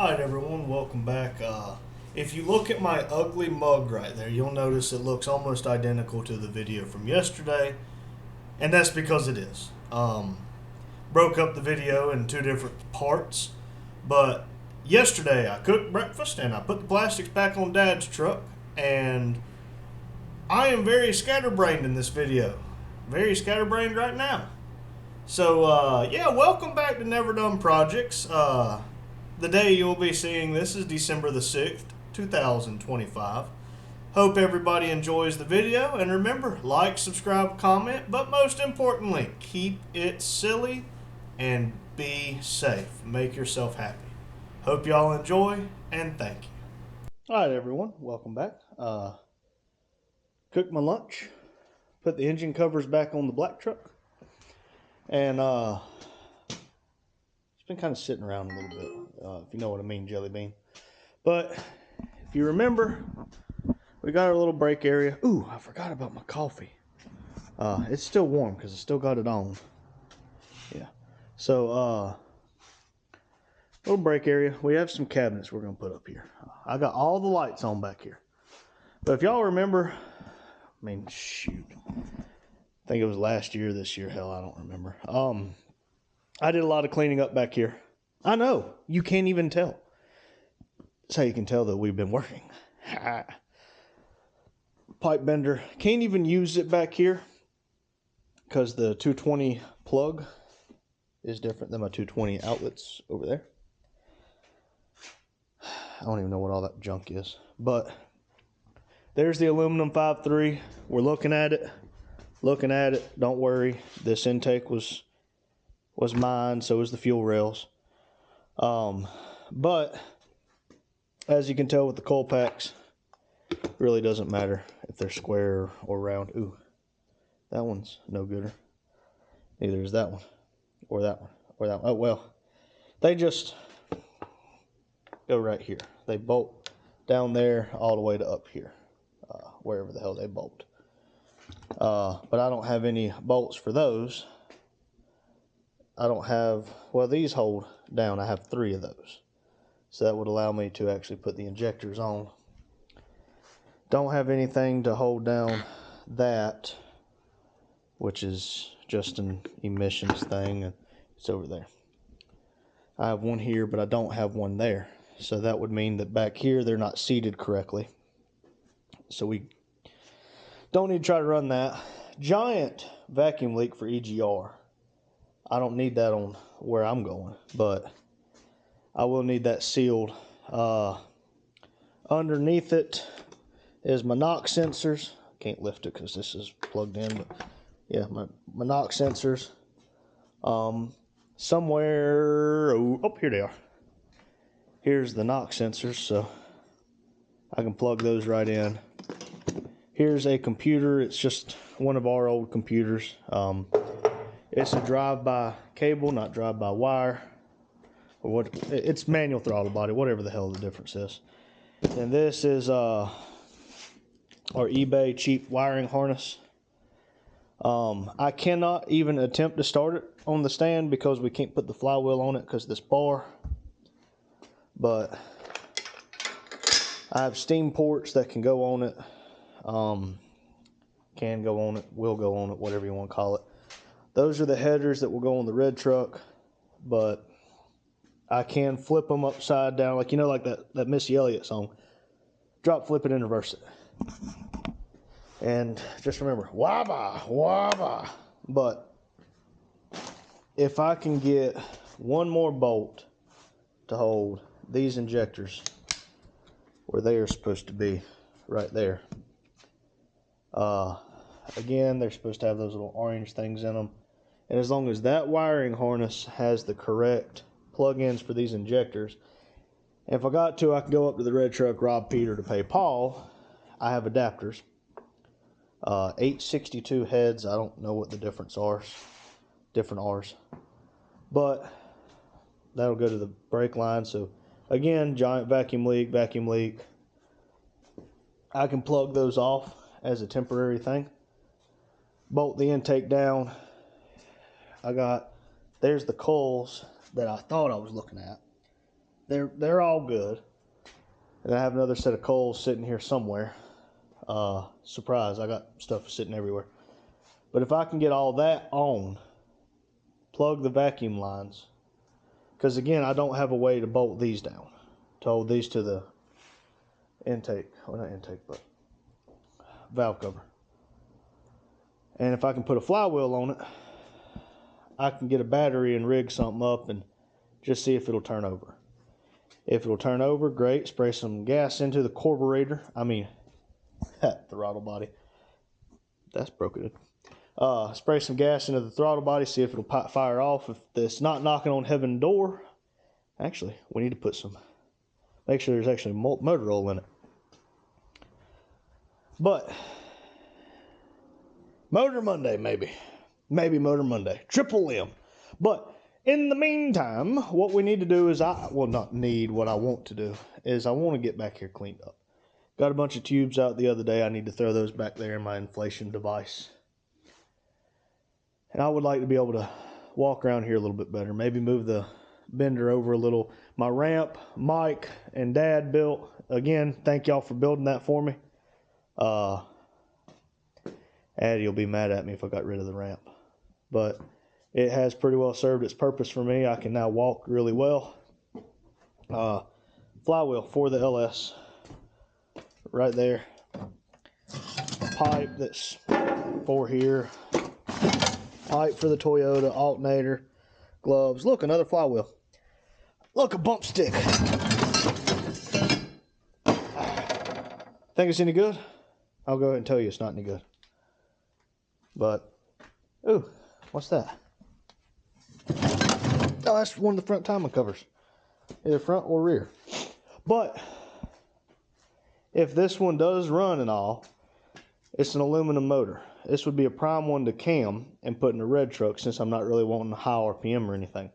Alright everyone, welcome back. If you look at my ugly mug right there, you'll notice it looks almost identical to the video from yesterday, and that's because it is. Broke up the video in two different parts, but yesterday I cooked breakfast and I put the plastics back on Dad's truck, and I am very scatterbrained in this video. Very scatterbrained right now. So, yeah, welcome back to Never Done Projects. The day you'll be seeing this is December the 6th, 2025. Hope everybody enjoys the video, and remember, like, subscribe, comment, but most importantly, keep it silly and be safe. Make yourself happy. Hope y'all enjoy, and thank you. Alright everyone, welcome back. Cooked my lunch, put the engine covers back on the black truck, and it's been kind of sitting around a little bit, if you know what I mean, Jelly Bean. But if you remember, we got our little break area. Ooh, I forgot about my coffee. It's still warm because I still got it on. Yeah. So, little break area. We have some cabinets we're going to put up here. I got all the lights on back here. But if y'all remember, I mean, shoot. I think it was last year, this year, hell, I don't remember. I did a lot of cleaning up back here. I know, you can't even tell. That's how you can tell that we've been working. Pipe bender. Can't even use it back here because the 220 plug is different than my 220 outlets over there. I don't even know what all that junk is. But there's the aluminum 5.3. We're looking at it. Don't worry. This intake was mine, so was the fuel rails. But as you can tell with the coil packs, it really doesn't matter if they're square or round. Ooh, that one's no gooder. Neither is that one, or that one, or that one. Oh well, they just go right here. They bolt down there all the way to up here, wherever the hell they bolt. But I don't have any bolts for those. I don't have, well, these hold down. I have 3 of those. So that would allow me to actually put the injectors on. Don't have anything to hold down that, which is just an emissions thing. And it's over there. I have one here, but I don't have one there. So that would mean that back here, they're not seated correctly. So we don't need to try to run that. Giant vacuum leak for EGR. I don't need that on where I'm going, but I will need that sealed. Underneath it is my knock sensors. Can't lift it because this is plugged in, but yeah, my knock sensors. Somewhere, oh, here they are. Here's the knock sensors, so I can plug those right in. Here's a computer. It's just one of our old computers. It's a drive-by cable, not drive-by wire. Or what? It's manual throttle body, whatever the hell the difference is. And this is our eBay cheap wiring harness. I cannot even attempt to start it on the stand because we can't put the flywheel on it because of this bar. But I have steam ports that can go on it. Can go on it, will go on it, whatever you want to call it. Those are the headers that will go on the red truck, but I can flip them upside down, like, you know, like that Missy Elliott song. Drop, flip it, and reverse it. And just remember, wah-bah, wah-bah. But if I can get one more bolt to hold these injectors where they are supposed to be, right there. Again, they're supposed to have those little orange things in them. And as long as that wiring harness has the correct plug-ins for these injectors, and if I got to, I can go up to the red truck, rob Peter to pay Paul. I have adapters. 862 heads. I don't know what the difference are. Different R's. But that'll go to the brake line. So again, giant vacuum leak. I can plug those off as a temporary thing. Bolt the intake down. There's the coils that I thought I was looking at. they're all good. And I have another set of coals sitting here somewhere. Surprise, I got stuff sitting everywhere. But if I can get all that on, plug the vacuum lines, because again, I don't have a way to bolt these down, to hold these to the intake, well not intake, but valve cover. And if I can put a flywheel on it, I can get a battery and rig something up and just see if it'll turn over. If it'll turn over, great. Spray some gas into the carburetor. I mean, throttle body. That's broken. Spray some gas into the throttle body, see if it'll fire off. If it's not knocking on heaven door, actually, we need to put some, make sure there's actually motor oil in it. But, Motor Monday, maybe. Maybe Motor Monday. Triple M. But, in the meantime, what we need to do is, not need, what I want to do, is I want to get back here cleaned up. Got a bunch of tubes out the other day. I need to throw those back there in my inflation device. And I would like to be able to walk around here a little bit better. Maybe move the bender over a little. My ramp, Mike and Dad built. Again, thank y'all for building that for me. Addie will be mad at me if I got rid of the ramp. But it has pretty well served its purpose for me. I can now walk really well. Flywheel for the LS. Right there. Pipe that's for here. Pipe for the Toyota. Alternator. Gloves. Look, another flywheel. Look, a bump stick. Think it's any good? I'll go ahead and tell you it's not any good. But, ooh, what's that? Oh, that's one of the front timing covers. Either front or rear. But, if this one does run and all, it's an aluminum motor. This would be a prime one to cam and put in a red truck, since I'm not really wanting a high RPM or anything.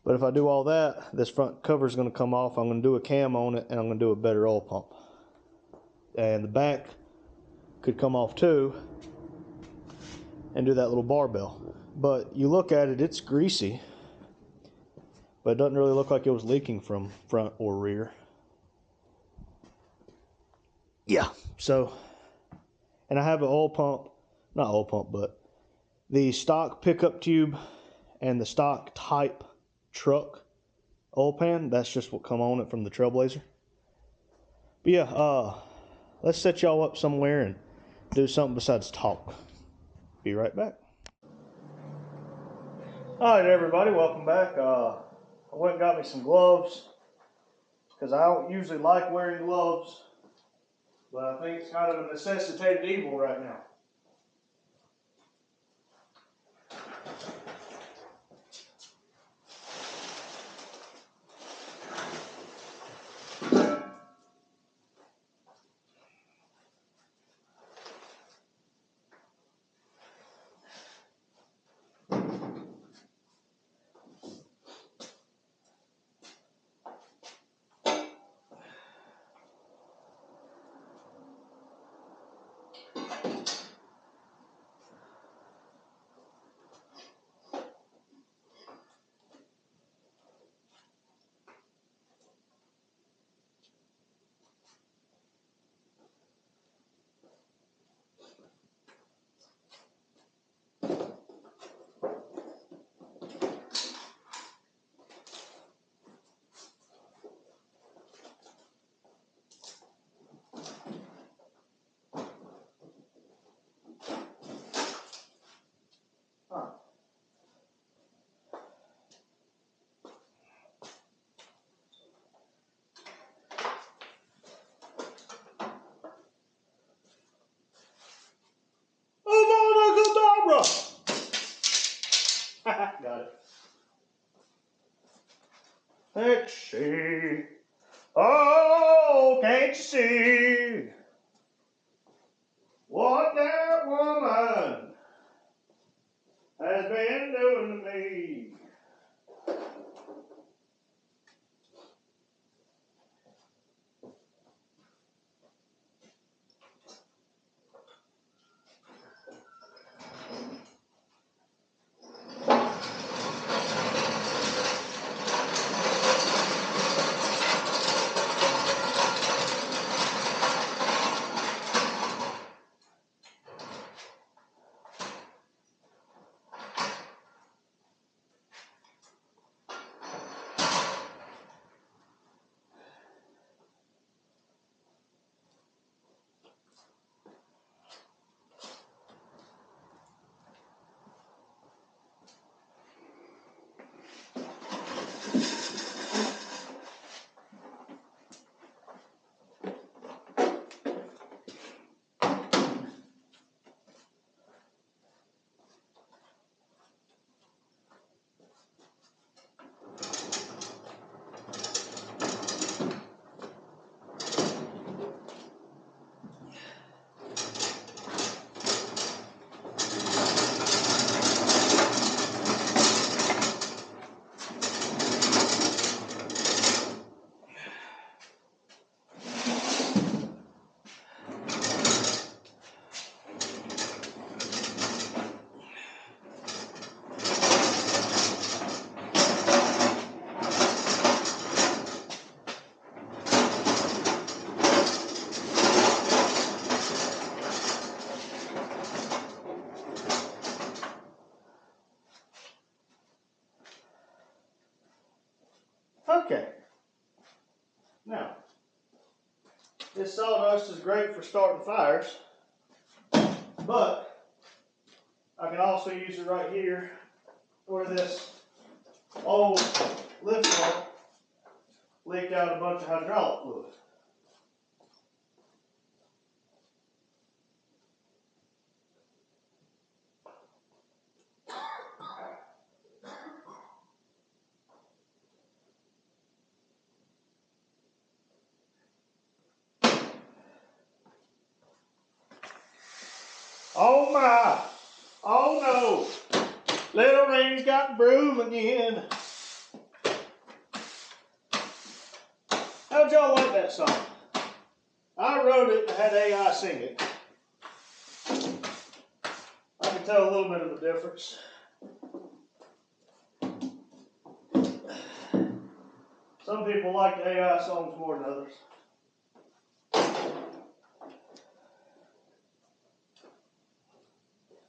But if I do all that, this front cover is going to come off. I'm going to do a cam on it, and I'm going to do a better oil pump. And the back could come off too, and do that little barbell. But you look at it, it's greasy, but it doesn't really look like it was leaking from front or rear. Yeah, so, and I have an oil pump, not oil pump, but the stock pickup tube and the stock type truck oil pan. That's just what come on it from the Trailblazer. But yeah, let's set y'all up somewhere and do something besides talk. Be right back. Alright everybody, welcome back. I went and got me some gloves, because I don't usually like wearing gloves, but I think it's kind of a necessitated evil right now. Got it. Let's see. Oh, can't you see what that woman has been doing to me? Now, this sawdust is great for starting fires, but I can also use it right here where this old lift pump leaked out a bunch of hydraulic fluid. Oh my! Oh no! Little Rain's got the broom again. How'd y'all like that song? I wrote it and had AI sing it. I can tell a little bit of the difference. Some people like the AI songs more than others.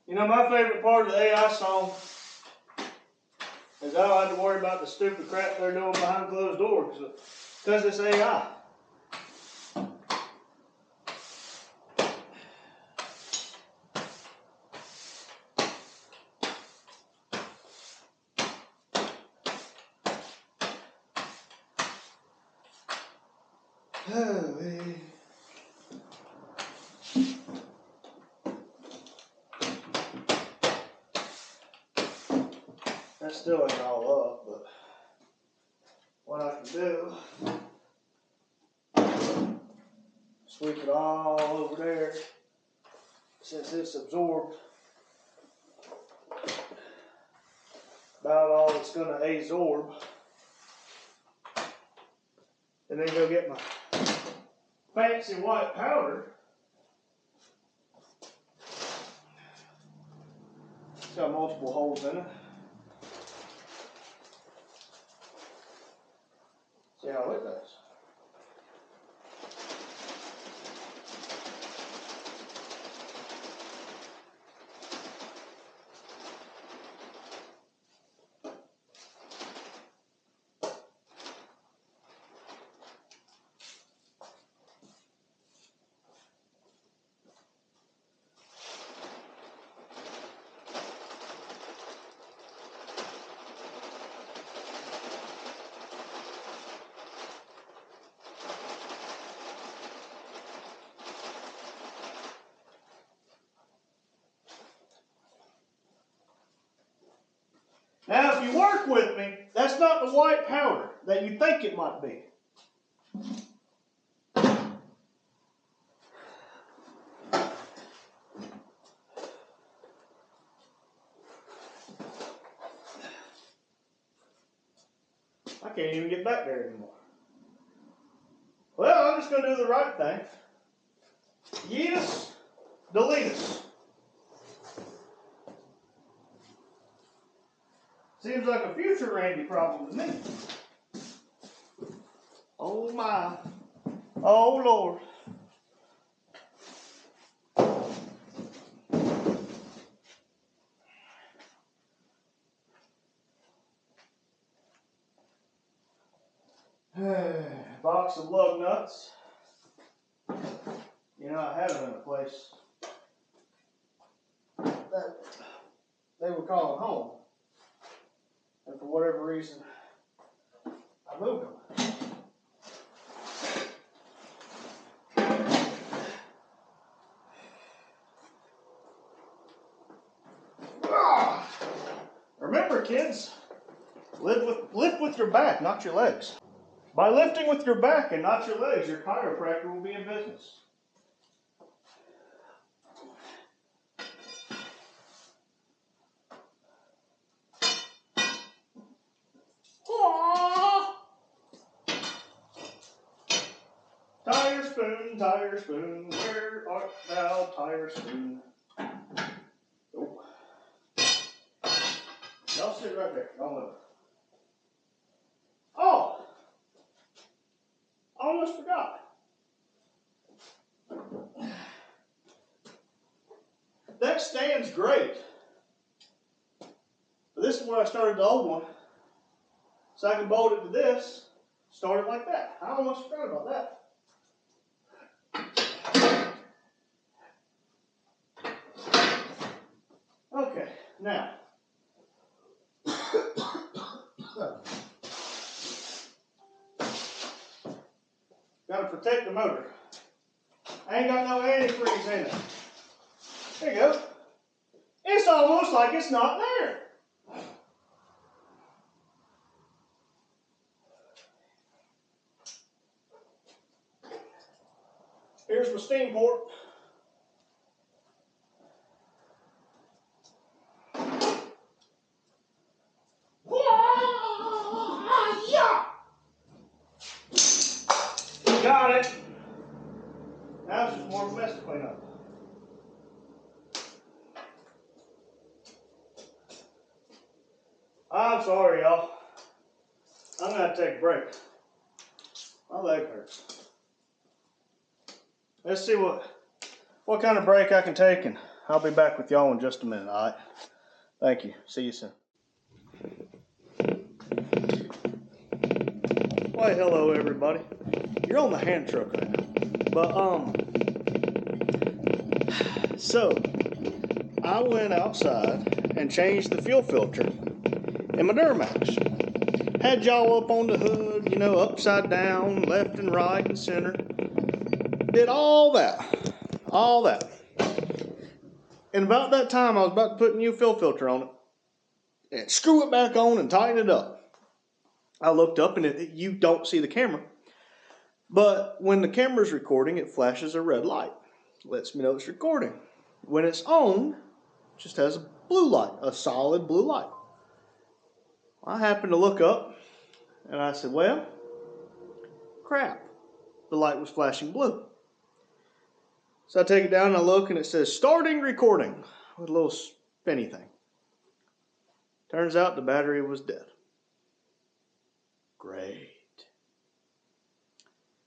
You know, my favorite part of the AI song is I don't have to worry about the stupid crap they're doing behind closed doors because it's AI. That still ain't all up, but what I can do, sweep it all over there, since it's absorbed about all it's going to absorb, and then go get my fancy white powder. It's got multiple holes in it. See how it does. Now, if you work with me, that's not the white powder that you think it might be. I can't even get back there anymore. Well, I'm just going to do the right thing. Yeetus, deletus. Seems like a future Randy problem to me. Oh my. Oh Lord. Box of lug nuts. You know, I had them in a place that they were calling home. And for whatever reason, I moved them. Remember, kids, lift with your back, not your legs. By lifting with your back and not your legs, your chiropractor will be in business. Tire spoon, where art thou, tire spoon? Oh. Y'all sit right there. Don't move. Oh! I almost forgot. That stand's great. But this is where I started the old one. So I can bolt it to this. start it like that. I almost forgot about that. Okay, now. Gotta protect the motor. I ain't got no antifreeze in it. There you go. It's almost like it's not there. Here's my steam port. Got it. Now it's just more mess to clean up. I'm sorry, y'all. I'm gonna have to take a break. My leg hurts. Let's see what kind of break I can take, and I'll be back with y'all in just a minute, all right? Thank you. See you soon. Why, hello, everybody. You're on the hand truck right now. But, so, I went outside and changed the fuel filter in my Duramax. Had y'all up on the hood, you know, upside down, left and right and center. Did all that. And about that time, I was about to put a new fuel filter on it and screw it back on and tighten it up. I looked up and you don't see the camera. But when the camera's recording, it flashes a red light. Lets me know it's recording. When it's on, it just has a blue light, a solid blue light. I happened to look up and I said, well, crap. The light was flashing blue. So I take it down and I look and it says starting recording with a little spinny thing. Turns out the battery was dead. Great.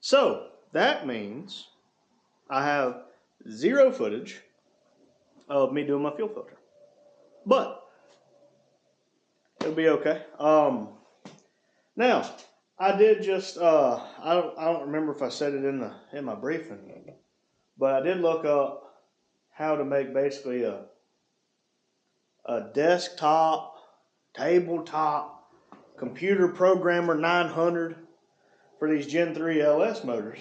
So that means I have zero footage of me doing my fuel filter. But it'll be okay. Now I did just I don't remember if I said it in my briefing, but I did look up how to make basically a desktop, tabletop, computer programmer 900 for these Gen 3 LS motors.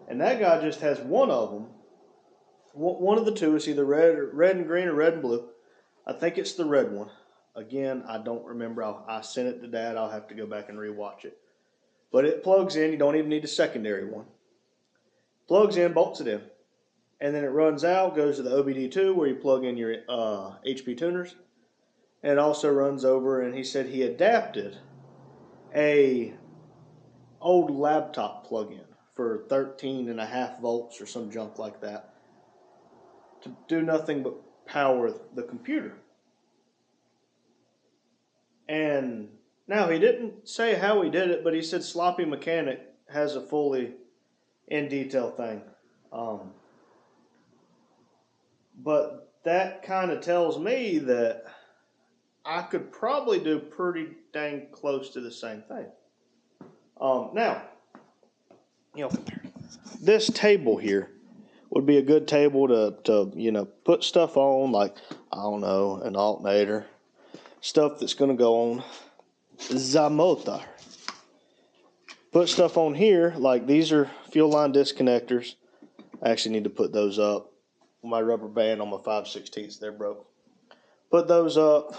And that guy just has one of them. One of the two. It's either red and green or red and blue. I think it's the red one. Again, I don't remember. I sent it to Dad. I'll have to go back and rewatch it. But it plugs in. You don't even need a secondary one. Plugs in, bolts it in. And then it runs out, goes to the OBD2 where you plug in your HP tuners. And it also runs over, and he said he adapted a old laptop plug-in for 13.5 volts or some junk like that to do nothing but power the computer. And now he didn't say how he did it, but he said Sloppy Mechanic has a fully in detail thing. But that kind of tells me that I could probably do pretty dang close to the same thing. Now, you know, this table here would be a good table to you know, put stuff on, like, I don't know, an alternator, stuff that's going to go on the motor. Put stuff on here, like these are fuel line disconnectors. I actually need to put those up. My rubber band on my 5/16, they're broke. Put those up.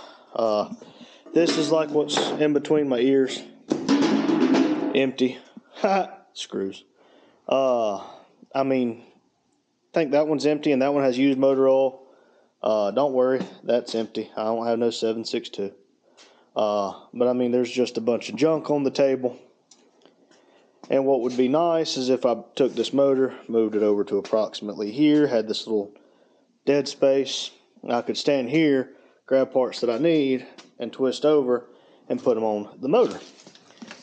This is like what's in between my ears. Empty. Screws. I mean, I think that one's empty and that one has used motor oil. Don't worry, that's empty. I don't have no 762. But I mean, there's just a bunch of junk on the table. And what would be nice is if I took this motor, moved it over to approximately here, had this little dead space, and I could stand here, grab parts that I need, and twist over and put them on the motor.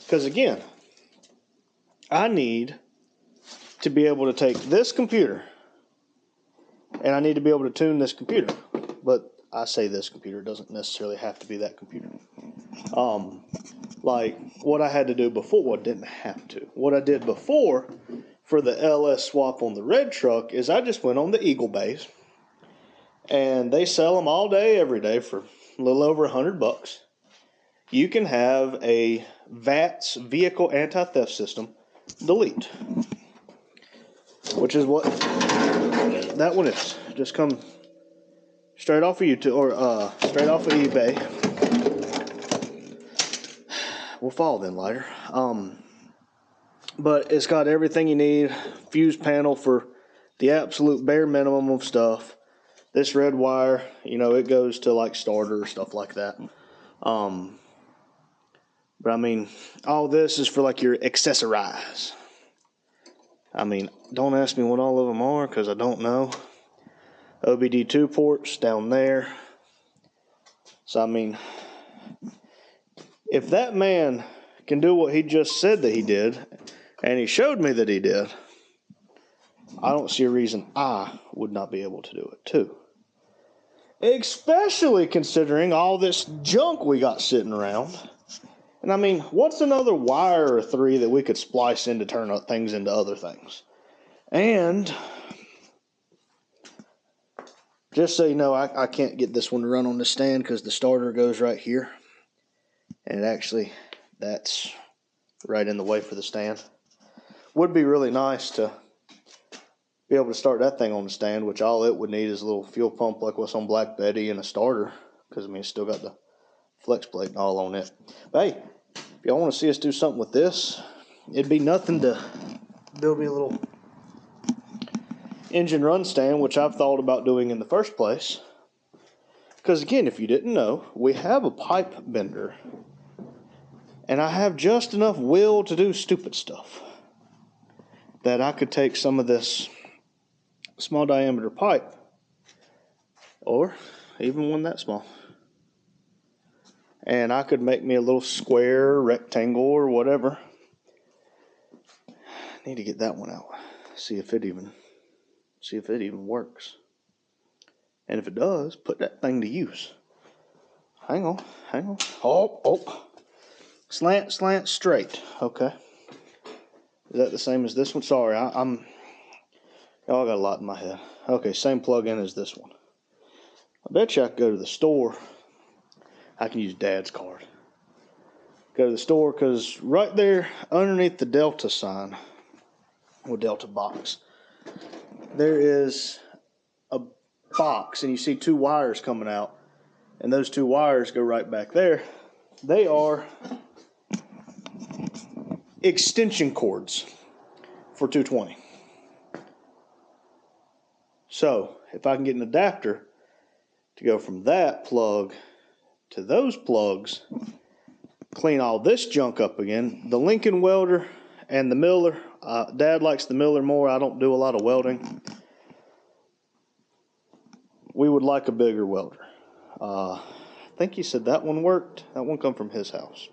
Because again, I need to be able to take this computer, and I need to be able to tune this computer. But I say this computer, it doesn't necessarily have to be that computer. like what I had to do before. Well, didn't have to. What I did before for the LS swap on the red truck is I just went on the Eagle Bays, and they sell them all day, every day for a little over $100. You can have a VATS vehicle anti-theft system delete, which is what that one is. Just come straight off of YouTube or straight off of eBay. We'll fall then later. But it's got everything you need. Fuse panel for the absolute bare minimum of stuff. This red wire, you know, it goes to like starter or stuff like that. But I mean, all this is for like your accessorize. I mean, don't ask me what all of them are because I don't know. OBD2 ports down there. So I mean, if that man can do what he just said that he did, and he showed me that he did, I don't see a reason I would not be able to do it too. Especially considering all this junk we got sitting around. And I mean, what's another wire or three that we could splice in to turn things into other things? And just so you know, I can't get this one to run on the stand because the starter goes right here. And actually, that's right in the way for the stand. Would be really nice to be able to start that thing on the stand, which all it would need is a little fuel pump like what's on Black Betty and a starter. Because, I mean, it's still got the flex plate and all on it. But hey, if y'all want to see us do something with this, it'd be nothing to build me a little engine run stand, which I've thought about doing in the first place. Because again, if you didn't know, we have a pipe bender. And I have just enough will to do stupid stuff that I could take some of this small diameter pipe, or even one that small, and I could make me a little square, rectangle, or whatever. I need to get that one out. See if it even works. And if it does, put that thing to use. Hang on. Oh. Slant, straight. Okay. Is that the same as this one? Sorry, y'all got a lot in my head. Okay, same plug-in as this one. I bet you I could go to the store. I can use Dad's card. Go to the store, because right there underneath the Delta sign, or Delta box, there is a box, and you see two wires coming out, and those two wires go right back there. They are extension cords for 220. So if I can get an adapter to go from that plug to those plugs, clean all this junk up again. The Lincoln welder and the Miller, Dad likes the Miller more. I don't do a lot of welding. We would like a bigger welder. I think he said that one worked. That one come from his house.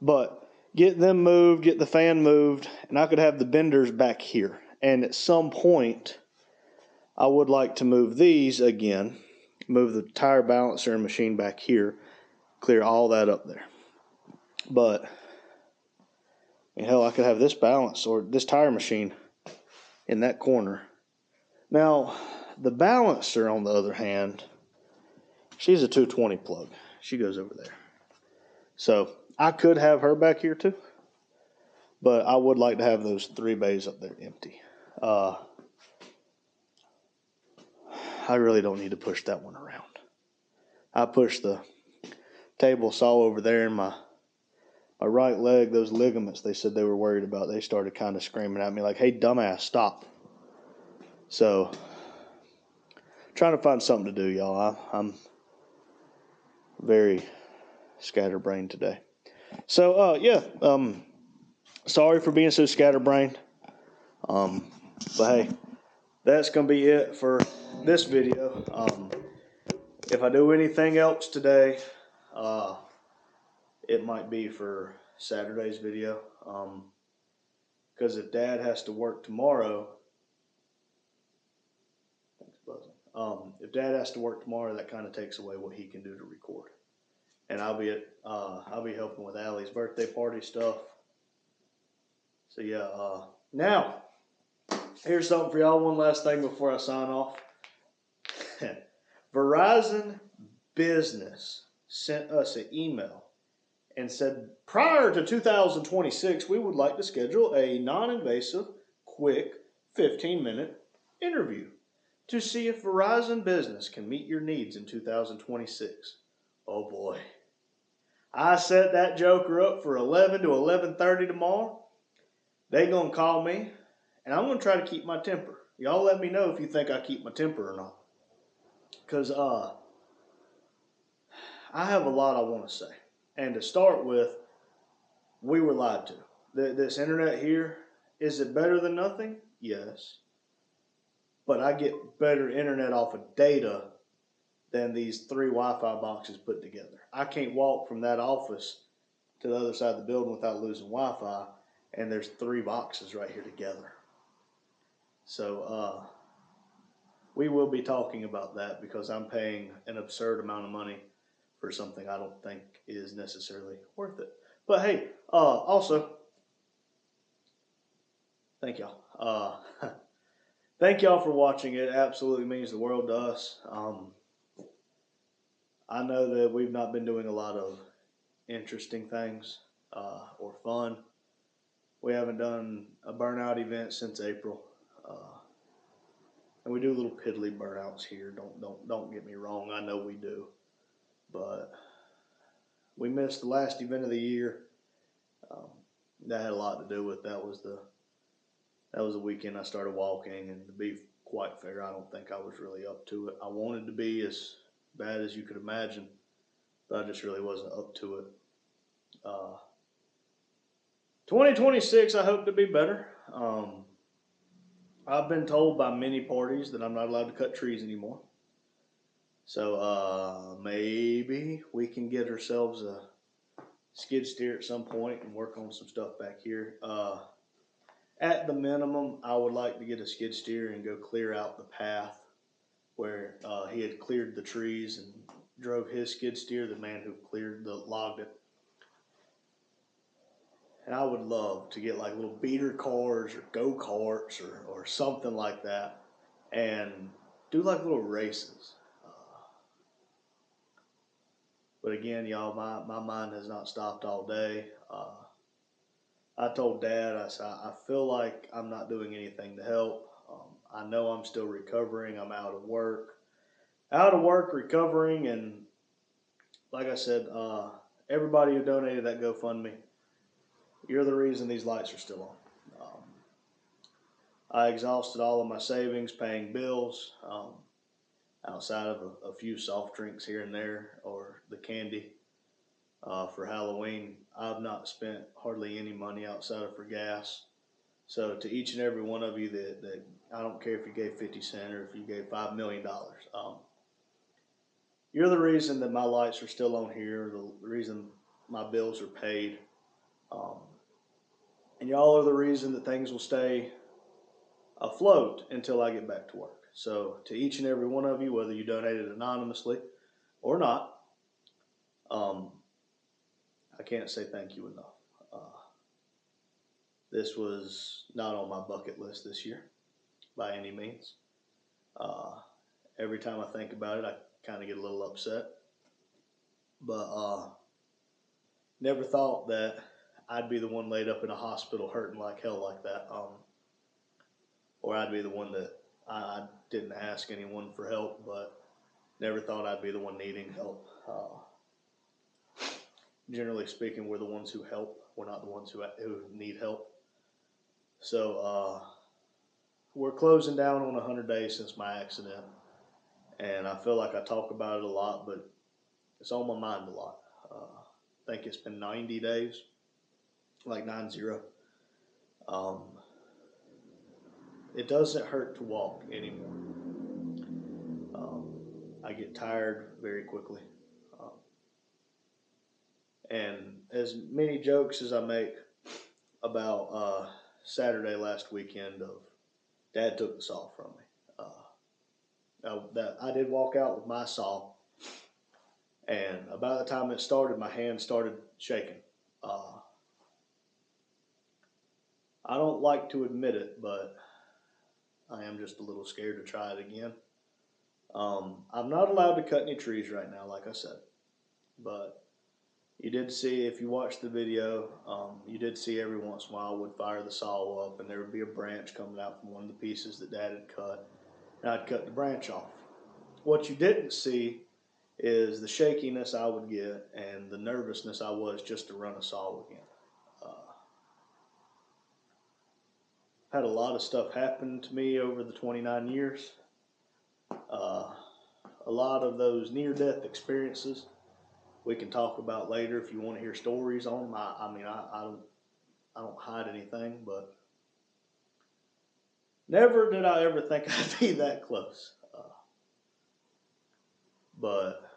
But get them moved, get the fan moved, and I could have the benders back here. And at some point, I would like to move these again, move the tire balancer and machine back here, clear all that up there. But, hell, I could have this balance or this tire machine in that corner. Now, the balancer, on the other hand, she's a 220 plug. She goes over there. So I could have her back here too, but I would like to have those three bays up there empty. I really don't need to push that one around. I pushed the table saw over there, and my right leg, those ligaments they said they were worried about, they started kind of screaming at me like, hey, dumbass, stop. So, trying to find something to do, y'all. I'm very scatterbrained today. So, sorry for being so scatterbrained. But hey, that's going to be it for this video. If I do anything else today, it might be for Saturday's video. Because if Dad has to work tomorrow, if Dad has to work tomorrow, that kind of takes away what he can do to record. and I'll be helping with Allie's birthday party stuff. So yeah, now here's something for y'all. One last thing before I sign off. Verizon Business sent us an email and said prior to 2026, we would like to schedule a non-invasive, quick 15-minute interview to see if Verizon Business can meet your needs in 2026. Oh boy. I set that joker up for 11 to 11:30 tomorrow. They gonna call me, and I'm gonna try to keep my temper. Y'all let me know if you think I keep my temper or not. Because I have a lot I want to say. And to start with, we were lied to. This internet here, is it better than nothing? Yes. But I get better internet off of data than these 3 Wi-Fi boxes put together. I can't walk from that office to the other side of the building without losing Wi-Fi, and there's 3 boxes right here together. So we will be talking about that because I'm paying an absurd amount of money for something I don't think is necessarily worth it. But hey, also, thank y'all. Thank y'all for watching. It absolutely means the world to us. I know that we've not been doing a lot of interesting things or fun. We haven't done a burnout event since April, and we do little piddly burnouts here. Don't get me wrong. I know we do, but we missed the last event of the year. That had a lot to do with that was the weekend I started walking, and to be quite fair, I don't think I was really up to it. I wanted to be as bad as you could imagine, but I just really wasn't up to it. 2026, I hope to be better. I've been told by many parties that I'm not allowed to cut trees anymore. So maybe we can get ourselves a skid steer at some point and work on some stuff back here. At the minimum, I would like to get a skid steer and go clear out the path where he had cleared the trees and drove his skid steer, the man who logged it. And I would love to get like little beater cars or go-karts or something like that and do like little races. But again, y'all, my mind has not stopped all day. I told Dad, I said, I feel like I'm not doing anything to help. I know I'm still recovering. I'm out of work, recovering. And like I said, everybody who donated that GoFundMe, you're the reason these lights are still on. I exhausted all of my savings paying bills, outside of a few soft drinks here and there or the candy for Halloween. I've not spent hardly any money outside of for gas. So to each and every one of you that I don't care if you gave 50 cents or if you gave $5 million, you're the reason that my lights are still on here, the reason my bills are paid. And y'all are the reason that things will stay afloat until I get back to work. So to each and every one of you, whether you donated anonymously or not, I can't say thank you enough. This was not on my bucket list this year by any means. Every time I think about it, I kind of get a little upset. But never thought that I'd be the one laid up in a hospital hurting like hell like that. Or I'd be the one that I didn't ask anyone for help, but never thought I'd be the one needing help. Generally speaking, we're the ones who help. We're not the ones who need help. So we're closing down on 100 days since my accident. And I feel like I talk about it a lot, but it's on my mind a lot. I think it's been 90 days, like 90. It doesn't hurt to walk anymore. I get tired very quickly. And as many jokes as I make about Saturday last weekend of Dad took the saw from me. That I did walk out with my saw, And about the time it started, my hand started shaking. Uh, I don't like to admit it, but I am just a little scared to try it again. I'm not allowed to cut any trees right now, like I said, but you did see, if you watched the video, you did see every once in a while I would fire the saw up and there would be a branch coming out from one of the pieces that Dad had cut, and I'd cut the branch off. What you didn't see is the shakiness I would get and the nervousness I was just to run a saw again. Had a lot of stuff happen to me over the 29 years. Uh, a lot of those near-death experiences we can talk about later if you want to hear stories on them. I don't hide anything, but never did I ever think I'd be that close. But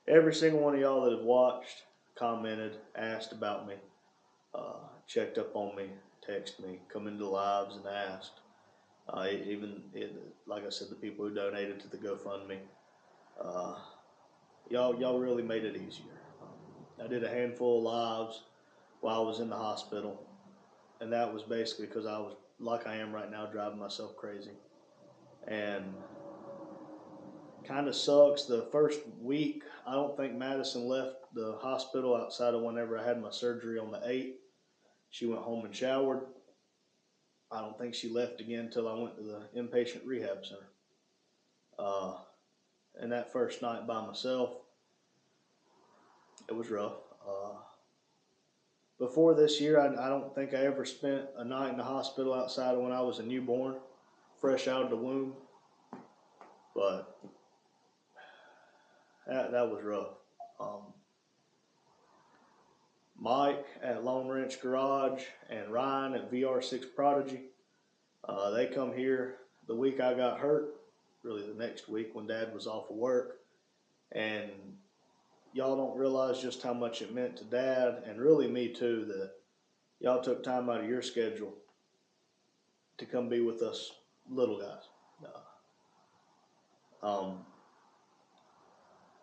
every single one of y'all that have watched, commented, asked about me, checked up on me, texted me, come into lives and asked. Like I said, the people who donated to the GoFundMe, y'all really made it easier. I did a handful of lives while I was in the hospital, and that was basically because I was, like I am right now, driving myself crazy. And kind of sucks. The first week, I don't think Madison left the hospital outside of whenever I had my surgery on the 8th. She went home and showered. I don't think she left again until I went to the inpatient rehab center. And that first night by myself, it was rough. Before this year, I don't think I ever spent a night in the hospital outside of when I was a newborn, fresh out of the womb. But that was rough. Mike at Lone Wrench Garage and Ryan at VR6 Prodigy, they come here the week I got hurt, really the next week when Dad was off of work. And y'all don't realize just how much it meant to Dad, and really me too, that y'all took time out of your schedule to come be with us little guys.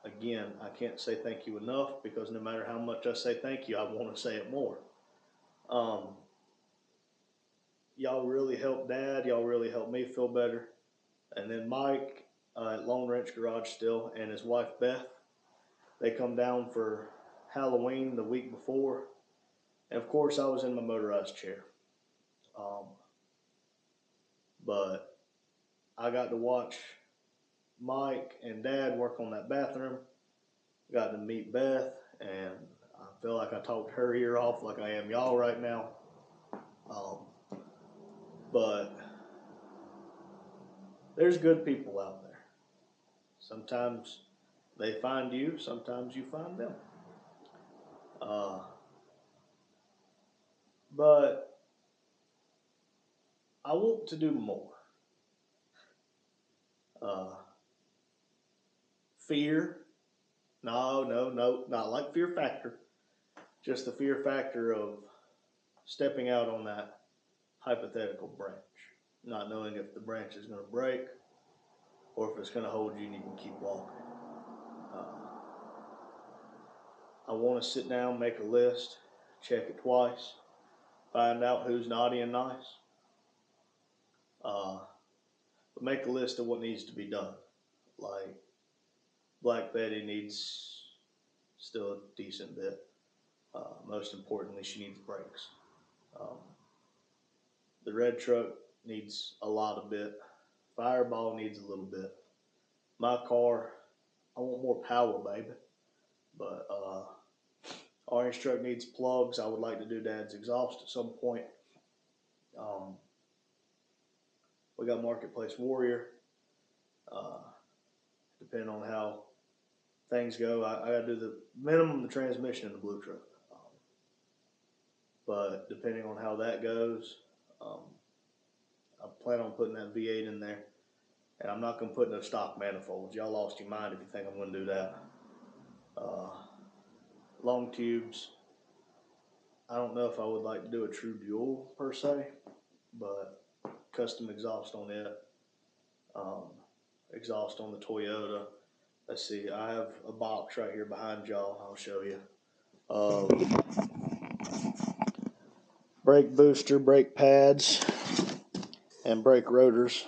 Again, I can't say thank you enough, because no matter how much I say thank you, I want to say it more. Y'all really helped Dad. Y'all really helped me feel better. And then Mike at Lone Wrench Garage still, and his wife Beth, they come down for Halloween the week before. And of course, I was in my motorized chair. But I got to watch Mike and Dad work on that bathroom. Got to meet Beth, and I feel like I talked her ear off like I am y'all right now. But there's good people out there. Sometimes they find you, sometimes you find them. But I want to do more. Fear, no, not like Fear Factor. Just the fear factor of stepping out on that hypothetical branch, not knowing if the branch is going to break or if it's going to hold you and you can keep walking. I want to sit down, make a list, check it twice, find out who's naughty and nice, but make a list of what needs to be done. Like, Black Betty needs still a decent bit. Most importantly, she needs brakes. The red truck needs a lot of bit. Fireball needs a little bit. My car, I want more power, baby. But orange truck needs plugs. I would like to do Dad's exhaust at some point. We got Marketplace Warrior. Depending on how things go, I got to do the minimum the transmission in the blue truck. But depending on how that goes, I plan on putting that V8 in there. And I'm not going to put no stock manifolds. Y'all lost your mind if you think I'm going to do that. Long tubes. I don't know if I would like to do a true dual per se, but custom exhaust on it. Exhaust on the Toyota. let's see, I have a box right here behind y'all. I'll show you. Brake booster, brake pads, and brake rotors.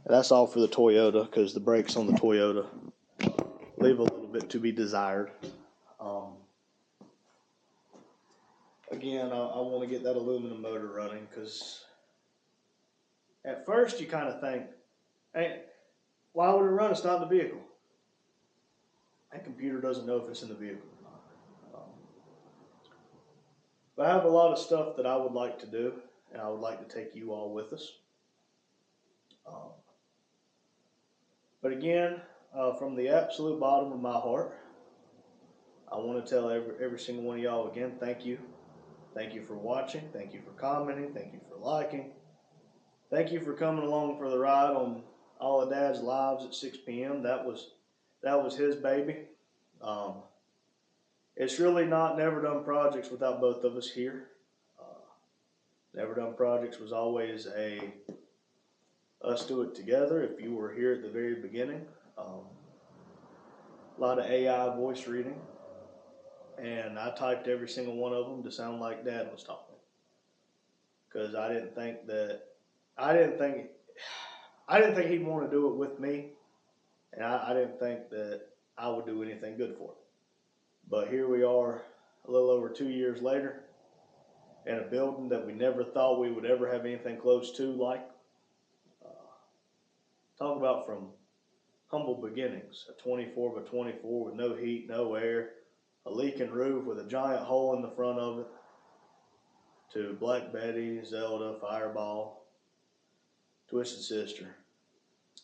That's all for the Toyota because the brakes on the Toyota leave a little bit to be desired. Again, I want to get that aluminum motor running because at first you kind of think, hey, why would it run? It's not in the vehicle. That computer doesn't know if it's in the vehicle or not. But I have a lot of stuff that I would like to do, and I would like to take you all with us. But again, from the absolute bottom of my heart, I want to tell every single one of y'all again, thank you. Thank you for watching. Thank you for commenting. Thank you for liking. Thank you for coming along for the ride on All of Dad's Lives at 6 p.m. That was his baby. It's really not Never Done Projects without both of us here. Never Done Projects was always us do it together. If you were here at the very beginning, a lot of AI voice reading, and I typed every single one of them to sound like Dad was talking, because I didn't think he'd want to do it with me, and I didn't think that I would do anything good for it. But here we are, a little over 2 years later, in a building that we never thought we would ever have anything close to like. Talk about from humble beginnings, a 24 by 24 with no heat, no air, a leaking roof with a giant hole in the front of it, to Black Betty, Zelda, Fireball, Twisted Sister,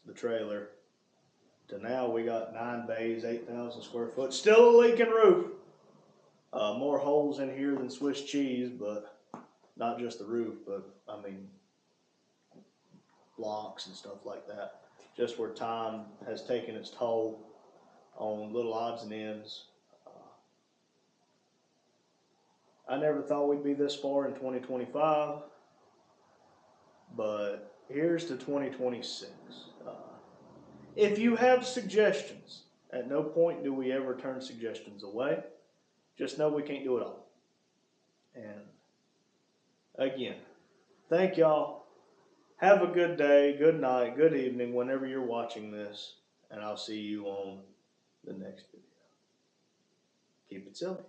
the trailer, to now we got 9 bays, 8,000 square foot, still a leaking roof. More holes in here than Swiss cheese, but not just the roof, but I mean blocks and stuff like that. Just where time has taken its toll on little odds and ends. I never thought we'd be this far in 2025, but here's to 2026. If you have suggestions, at no point do we ever turn suggestions away. Just know we can't do it all. And again, thank y'all. Have a good day, good night, good evening, whenever you're watching this, and I'll see you on the next video. Keep it silly.